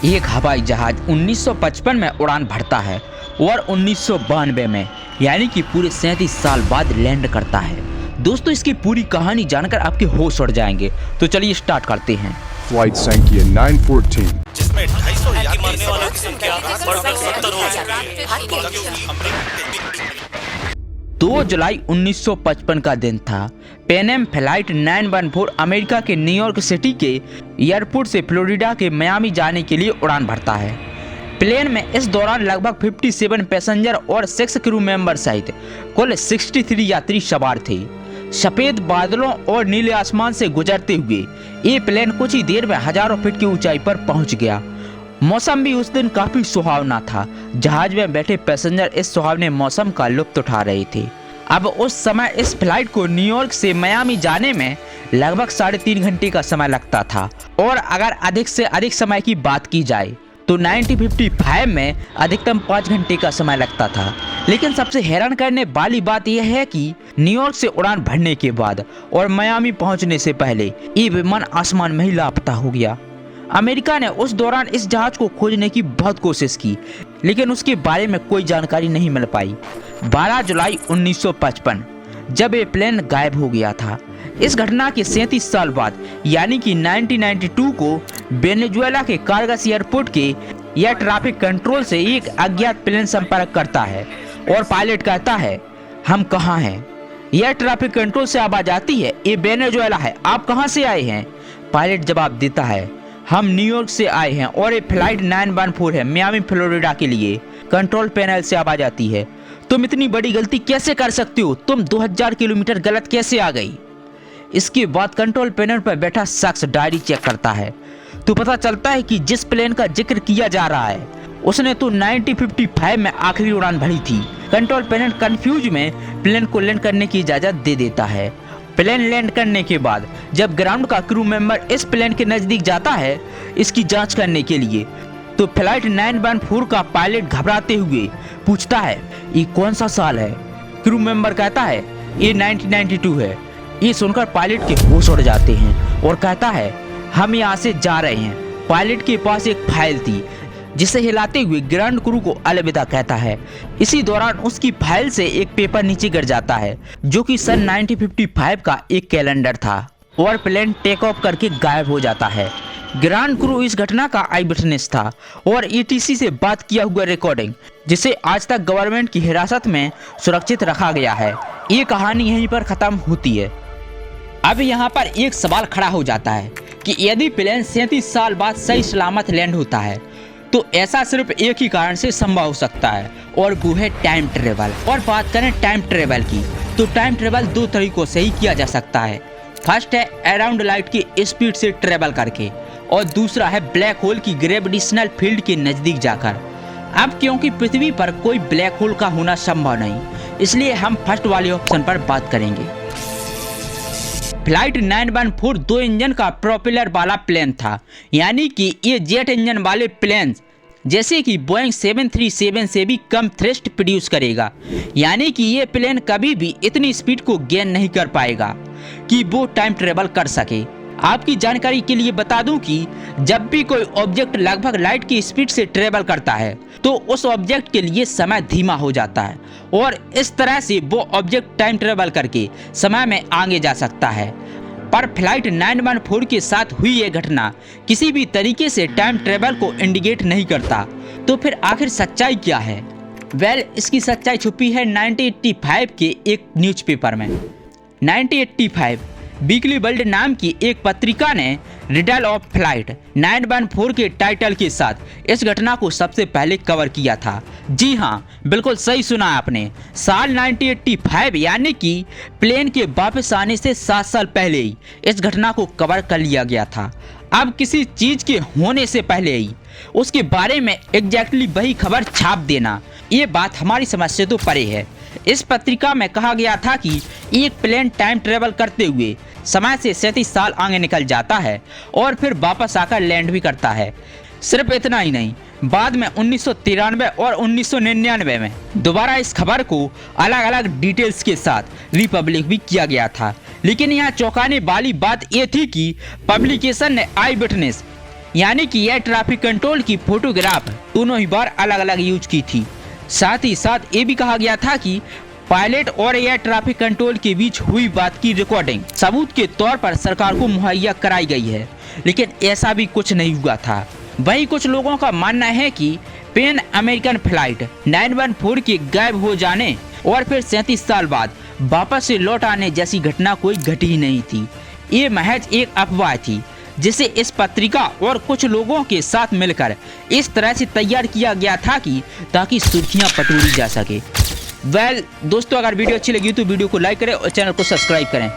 एक हवाई जहाज 1955 में उड़ान भरता है और 1992 में यानी कि पूरे 37 साल बाद लैंड करता है। दोस्तों इसकी पूरी कहानी जानकर आपके होश उड़ जाएंगे। तो चलिए स्टार्ट करते हैं। Flight Sankhya 914 जिसमें 250 यात्री मरने वालों की संख्या बढ़कर 70 हो चुकी है। 2 जुलाई 1955 का दिन था। पैन एम फ्लाइट 914 अमेरिका के न्यूयॉर्क सिटी के एयरपोर्ट से फ्लोरिडा के मियामी जाने के लिए उड़ान भरता है। प्लेन में इस दौरान लगभग 57 पैसेंजर और 6 क्रू मेंबर सहित कुल 63 यात्री सवार थे। सफेद बादलों और नीले आसमान से गुजरते हुए ये प्लेन कुछ ही देर में हजारों फीट की ऊंचाई पर पहुंच गया। मौसम भी उस दिन काफी सुहावना था। जहाज में बैठे पैसेंजर इस सुहावने मौसम का लुत्फ उठा रहे थे। अब उस समय इस फ्लाइट को न्यूयॉर्क से मियामी जाने में लगभग 3.5 घंटे का समय लगता था और अगर अधिक से अधिक समय की बात की जाए तो 1955 में अधिकतम 5 घंटे का समय लगता था। लेकिन सबसे हैरान करने वाली बात यह है कि न्यूयॉर्क से उड़ान भरने के बाद और मियामी पहुंचने से पहले ये विमान आसमान में ही लापता हो गया। अमेरिका ने उस दौरान इस जहाज को खोजने की बहुत कोशिश की लेकिन उसके बारे में कोई जानकारी नहीं मिल पाई। 12 जुलाई 1955 जब ये प्लेन गायब हो गया था। इस घटना के 37 साल बाद यानी कि 1992 को वेनेजुएला के कारगस एयरपोर्ट के एयर ट्रैफिक कंट्रोल से एक अज्ञात प्लेन संपर्क करता है और पायलट कहता है, हम कहाँ हैं? एयर ट्रैफिक कंट्रोल से आवाज आती है, ये वेनेजुएला है, आप कहाँ से आए हैं? पायलट जवाब देता है, हम न्यूयॉर्क से आए हैं और ये फ्लाइट 914 है मियामी फ्लोरिडा के लिए। कंट्रोल पैनल से आवाज आती है, तुम इतनी बड़ी गलती कैसे कर सकते हो? तुम 2000 किलोमीटर गलत कैसे आ गई? इसके बाद कंट्रोल पैनल पर बैठा शख्स डायरी चेक करता है तो पता चलता है कि जिस प्लेन का जिक्र किया जा रहा है उसने तो 1955 में आखिरी उड़ान भरी थी। कंट्रोल पैनल कंफ्यूज में प्लेन को लैंड करने की इजाजत दे देता है। प्लेन लैंड करने के बाद जब ग्राउंड का क्रू मेंबर इस प्लेन के नजदीक जाता है इसकी जांच करने के लिए तो फ्लाइट 914 का पायलट घबराते हुए पूछता है, ये कौन सा साल है? क्रू मेंबर कहता है, ये 1992 है। ये सुनकर पायलट के होश उड़ जाते हैं और कहता है, हम यहाँ से जा रहे हैं। पायलट के पास एक फाइल थी जिसे हिलाते हुए ग्राउंड क्रू को अलविदा कहता है। इसी दौरान उसकी फाइल से एक पेपर नीचे गिर जाता है जो कि सन 1955 का एक कैलेंडर था और प्लेन टेक ऑफ करके गायब हो जाता है। ग्राउंड क्रू इस घटना का आई विटनेस था और ETC से बात किया हुआ रिकॉर्डिंग जिसे आज तक गवर्नमेंट की हिरासत में सुरक्षित रखा गया है। ये कहानी यहीं पर खत्म होती है। अब यहाँ पर एक सवाल खड़ा हो जाता है कि यदि प्लेन 37 साल बाद सही सलामत लैंड होता है तो ऐसा सिर्फ एक ही कारण से संभव हो सकता है और वो है टाइम ट्रेवल। और बात करें टाइम ट्रेवल की तो टाइम ट्रेवल 2 तरीकों से ही किया जा सकता है। फर्स्ट है अराउंड लाइट की स्पीड से ट्रेवल करके और दूसरा है ब्लैक होल की ग्रेविटेशनल फील्ड के नजदीक जाकर। अब क्योंकि पृथ्वी पर कोई ब्लैक होल का होना संभव नहीं इसलिए हम फर्स्ट वाले ऑप्शन पर बात करेंगे। फ्लाइट 914 2 इंजन का प्रोपेलर वाला प्लेन था यानी कि ये जेट इंजन वाले प्लेन जैसे कि बोइंग 737 से भी कम थ्रस्ट प्रोड्यूस करेगा। यानी कि ये प्लेन कभी भी इतनी स्पीड को गेन नहीं कर पाएगा कि वो टाइम ट्रेवल कर सके। आपकी जानकारी के लिए बता दूं कि जब भी कोई ऑब्जेक्ट लगभग लाइट की स्पीड से ट्रेवल करता है तो उस ऑब्जेक्ट के लिए समय धीमा हो जाता है और इस तरह से वो ऑब्जेक्ट टाइम ट्रेवल करके समय में आगे जा सकता है। पर फ्लाइट 914 के साथ हुई ये घटना किसी भी तरीके से टाइम ट्रेवल को इंडिकेट नहीं करता। तो फिर आखिर सच्चाई क्या है? इसकी सच्चाई छुपी है 1985 के एक न्यूज़पेपर में। 1985 वीकली वर्ल्ड नाम की एक पत्रिका ने रिडल ऑफ फ्लाइट 914 के टाइटल के साथ इस घटना को सबसे पहले कवर किया था। जी हाँ, बिल्कुल सही सुना आपने। साल 1985 यानी कि प्लेन के वापस आने से 7 साल पहले ही इस घटना को कवर कर लिया गया था। अब किसी चीज के होने से पहले ही उसके बारे में एग्जैक्टली वही खबर छाप देना, ये बात हमारी समझ से तो परे है। इस पत्रिका में कहा गया था कि एक प्लेन टाइम ट्रेवल करते हुए समय से 37 साल आगे निकल जाता है और फिर वापस आकर लैंड भी करता है। सिर्फ इतना ही नहीं, बाद में 1993 और 1999 में दोबारा इस खबर को अलग अलग डिटेल्स के साथ रिपब्लिक भी किया गया था। लेकिन यहाँ चौंकाने वाली बात ये थी कि पब्लिकेशन ने आई विटनेस यानी कि एयर ट्रैफिक कंट्रोल की फोटोग्राफ दोनों ही बार अलग अलग यूज की थी। साथ ही साथ ये भी कहा गया था कि पायलट और एयर ट्रैफिक कंट्रोल के बीच हुई बात की रिकॉर्डिंग सबूत के तौर पर सरकार को मुहैया कराई गई है, लेकिन ऐसा भी कुछ नहीं हुआ था। वहीं कुछ लोगों का मानना है कि पैन अमेरिकन फ्लाइट 914 के गायब हो जाने और फिर 37 साल बाद वापस से लौट आने जैसी घटना कोई घटी ही नहीं थी। ये महज एक अफवाह थी जिसे इस पत्रिका और कुछ लोगों के साथ मिलकर इस तरह से तैयार किया गया था कि ताकि सुर्खियां पटोरी जा सके। दोस्तों, अगर वीडियो अच्छी लगी तो वीडियो को लाइक करें और चैनल को सब्सक्राइब करें।